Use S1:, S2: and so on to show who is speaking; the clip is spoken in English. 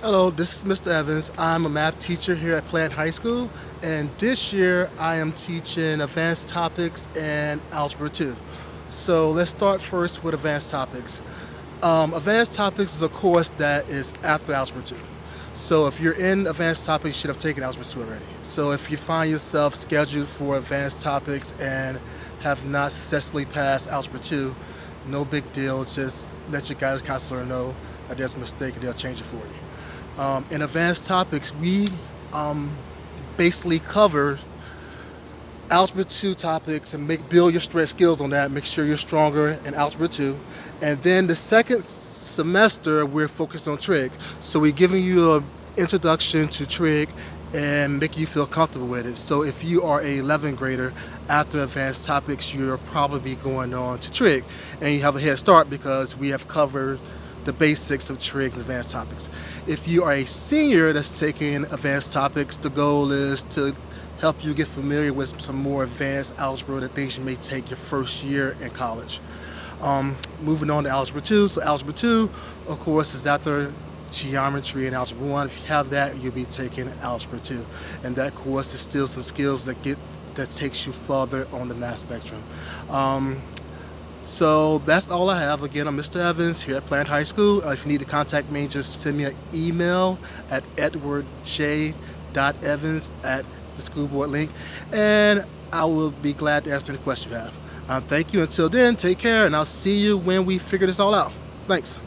S1: Hello, this is Mr. Evans. I'm a math teacher here at Plant High School, and this year I am teaching advanced topics and Algebra 2. So let's start first with advanced topics. Advanced topics is a course that is after Algebra 2. So if you're in advanced topics, you should have taken Algebra 2 already. So if you find yourself scheduled for advanced topics and have not successfully passed Algebra 2, no big deal. Just let your guidance counselor know that there's a mistake and they'll change it for you. In advanced topics, we um, basically cover Algebra 2 topics and build your stress skills on that, make sure you're stronger in Algebra 2. And then the second semester, we're focused on trig. So we're giving you an introduction to trig and make you feel comfortable with it. So if you are a 11th grader, after advanced topics, you're probably going on to trig. And you have a head start because we have covered the basics of trig and advanced topics. If you are a senior that's taking advanced topics, the goal is to help you get familiar with some more advanced algebra, the things you may take your first year in college. Moving on to Algebra 2. So Algebra 2, of course, is after geometry and Algebra 1. If you have that, you'll be taking Algebra 2. And that course is still some skills that takes you further on the math spectrum. So that's all I have. Again, I'm Mr. Evans here at Plant High School. If you need to contact me, just send me an email at edwardj.evans at the school board link, and I will be glad to answer any questions you have. Thank you. Until then, take care, and I'll see you when we figure this all out. Thanks.